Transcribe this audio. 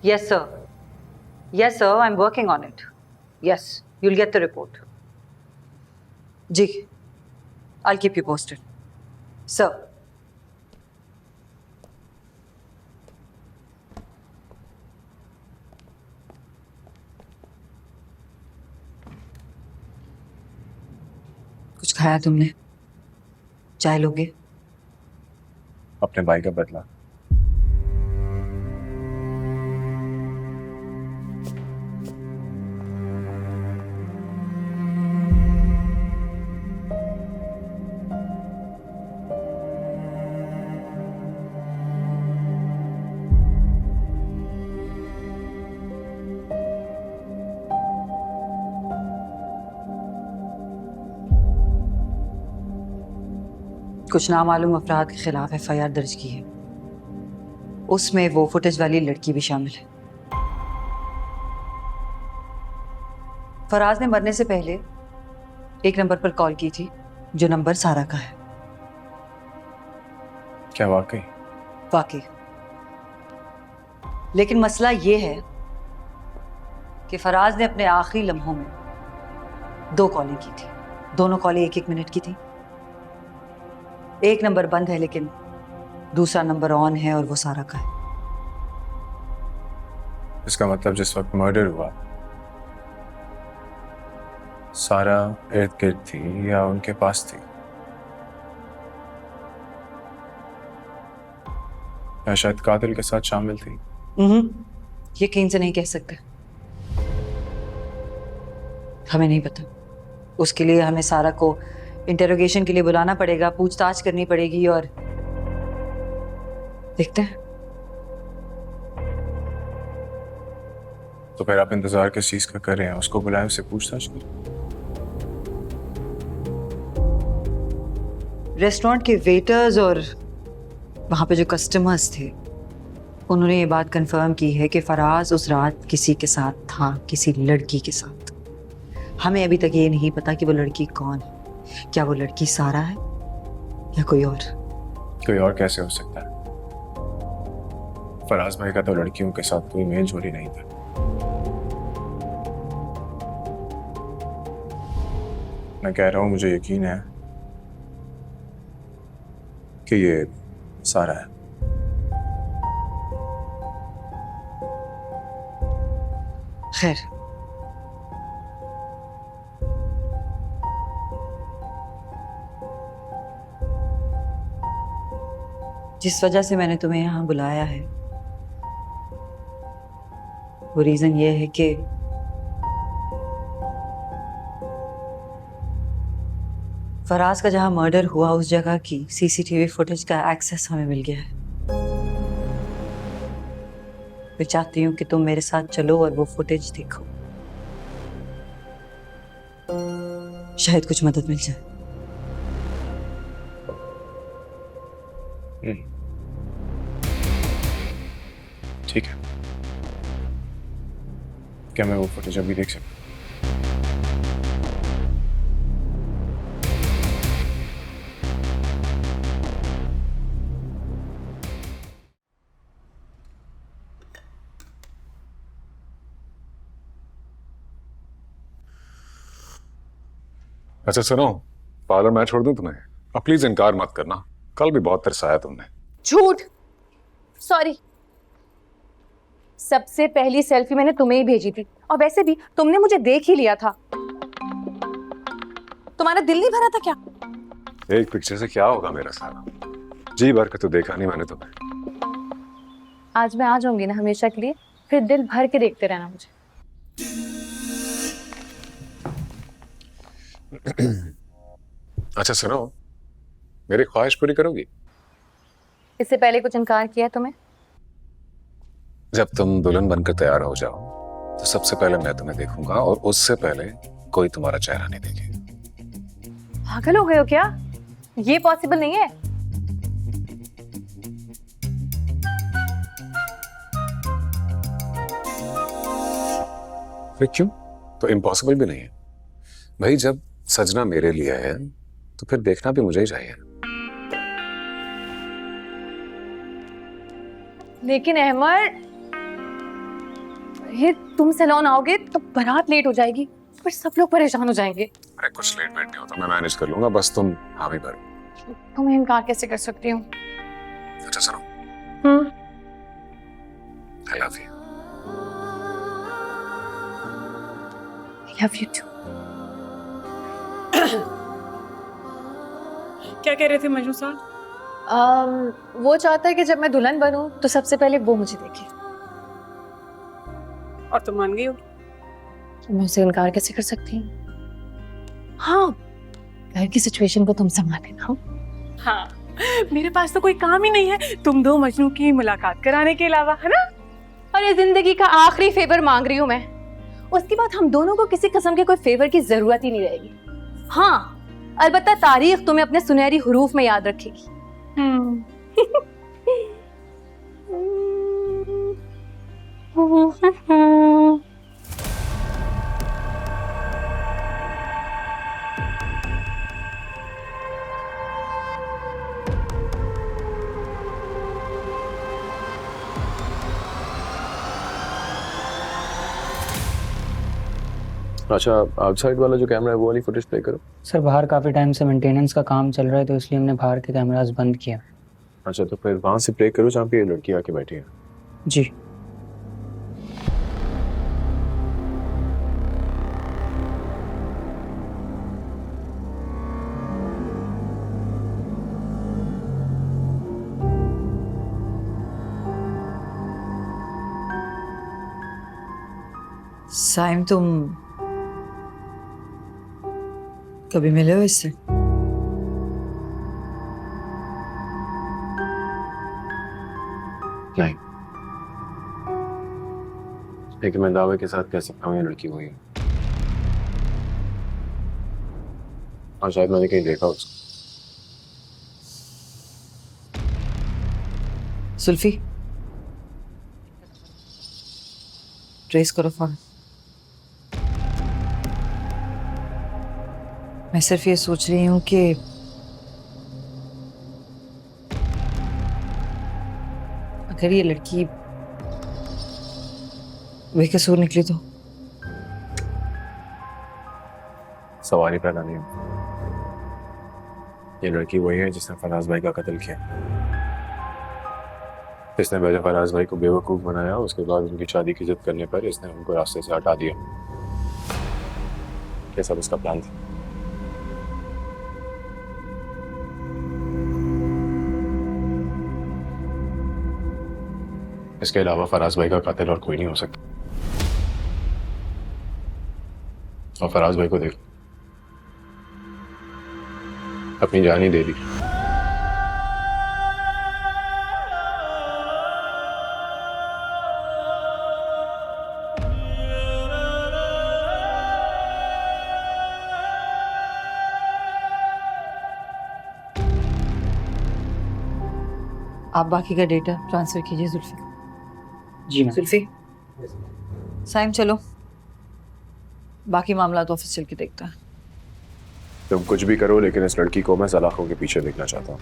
Yes, sir. Yes, sir. I'm working on it. Yes, you'll get the report. Ji, I'll keep you posted. Sir. कुछ खाया तुमने? चाय लोगे? अपने भाई का बदला। कुछ नामालूम अफराद के खिलाफ FIR दर्ज की है। उसमें वो फुटेज वाली लड़की भी शामिल है। फराज ने मरने से पहले एक नंबर पर कॉल की थी, जो नंबर सारा का है। क्या वाकई? वाकई। लेकिन मसला ये है कि फराज ने अपने आखिरी लम्हों में 2 कॉलें की थी। दोनों कॉलें 1-1 मिनट की थी। एक नंबर बंद है लेकिन दूसरा नंबर ऑन है और वो सारा का है। इसका मतलब जिस वक्त मर्डर हुआ सारा इर्द गिर्द थी या उनके पास थी, या शायद कातिल के साथ शामिल थी। यकीन से नहीं कह सकते, हमें नहीं पता। उसके लिए हमें सारा को इंटेरोगेशन के लिए बुलाना पड़ेगा, पूछताछ करनी पड़ेगी और देखते हैं। तो फिर आप इंतजार किस चीज का कर रहे हैं? उसको बुलाएं, उससे पूछताछ करें। रेस्टोरेंट के वेटर्स और वहां पे जो कस्टमर्स थे उन्होंने ये बात कंफर्म की है कि फराज उस रात किसी के साथ था, किसी लड़की के साथ। हमें अभी तक ये नहीं पता कि वो लड़की कौन है। क्या वो लड़की सारा है या कोई और? कोई और कैसे हो सकता है? फराज भाई का तो लड़कियों के साथ कोई मेल जोल ही नहीं था। मैं कह रहा हूं मुझे यकीन है कि ये सारा है। खैर, जिस वजह से मैंने तुम्हें यहां बुलाया है वो रीजन ये है कि फराज का जहां मर्डर हुआ उस जगह की CCTV फुटेज का एक्सेस हमें मिल गया है। मैं चाहती हूँ कि तुम मेरे साथ चलो और वो फुटेज देखो, शायद कुछ मदद मिल जाए। ठीक है, क्या मैं वो फुटेज अभी देख सकता हूँ? अच्छा सुनो, पार्लर मैं छोड़ दूं तुम्हें? अब प्लीज इनकार मत करना, कल भी बहुत तरसाया तुमने। झूठ। सॉरी। सबसे पहली सेल्फी मैंने तुम्हें ही भेजी थी, और वैसे भी तुमने मुझे देख ही लिया था। तुम्हारा दिल नहीं भरा था क्या? एक पिक्चर से क्या होगा मेरा सारा? जी भर के तो देखा नहीं मैंने तुम्हें। आज मैं आ जाऊंगी ना हमेशा के लिए, फिर दिल भर के देखते रहना मुझे। अच्छा सुनो, मेरी ख्वाहिश पूरी करोगी? इससे पहले कुछ इनकार किया है तुम्हें? जब तुम दुल्हन बनकर तैयार हो जाओ तो सबसे पहले मैं तुम्हें देखूंगा, और उससे पहले कोई तुम्हारा चेहरा नहीं देखेगा। पागल हो गए हो क्या? ये पॉसिबल नहीं है। फिर क्यों? तो इम्पॉसिबल भी नहीं है भाई। जब सजना मेरे लिए है तो फिर देखना भी मुझे ही चाहिए। लेकिन अहमद, ये तुम सैलून आओगे तो बारात लेट हो जाएगी, पर सब लोग परेशान हो जाएंगे। अरे कुछ लेट वेट नहीं होता, मैं मैनेज कर लूंगा, बस तुम हाँ भी भरो। तो मैं इनकार कैसे कर सकती हूँ? अच्छा सुनो, I love you. I love you too. क्या कह रहे थे मजनू साहब? वो चाहता है कि जब मैं दुल्हन बनूं तो सबसे पहले वो मुझे देखे। और तुम मान गई हो? मैं उसे इनकार कैसे कर सकती हूँ? हाँ, घर की सिचुएशन को तुम संभाल लेना। हाँ, मेरे पास तो कोई काम ही नहीं है तुम दो मजनू की मुलाकात कराने के अलावा, है ना? और ये जिंदगी का आखिरी फेवर मांग रही हूँ मैं। उसके बाद हम दोनों को किसी किस्म के कोई फेवर की जरूरत ही नहीं रहेगी। हाँ, अलबत्ता तारीख तुम्हें अपने सुनहरी हरूफ में याद रखेगी। अच्छा, आउटसाइड वाला जो कैमरा है वो वाली फुटेज प्ले करो। सर बाहर काफ़ी टाइम से मेंटेनेंस का काम चल रहा है तो इसलिए हमने बाहर के कैमरास बंद किया। अच्छा, तो फिर वहां से प्ले करो जहाँ पे ये लड़की आके बैठी है। जी। साइम, तुम कभी मिले हो इससे? नहीं, लेकिन मैं दावे के साथ कह सकता हूँ ये लड़की वही है। और शायद मैंने कहीं देखा उसको। सुल्फी, ट्रेस करो फोन। मैं सिर्फ ये सोच रही हूँ कि अगर ये लड़की बेकसूर निकली तो? सवाल ही पैदा नहीं होता। ये लड़की वही है जिसने फराज भाई का कत्ल किया, इसने पहले फराज भाई को बेवकूफ बनाया, उसके बाद उनकी शादी की जिद करने पर इसने उनको रास्ते से हटा दिया। ये सब इसका प्लान था। इसके अलावा फराज भाई का कातिल और कोई नहीं हो सकता। और फराज भाई को देख, अपनी जान ही दे दी। आप बाकी का डेटा ट्रांसफर कीजिए जुल्फी। जी मैम। जुल्फी, साइम चलो, बाकी मामला तो ऑफिस चल के देखता है। तुम कुछ भी करो, लेकिन इस लड़की को मैं सलाखों के पीछे देखना चाहता हूँ।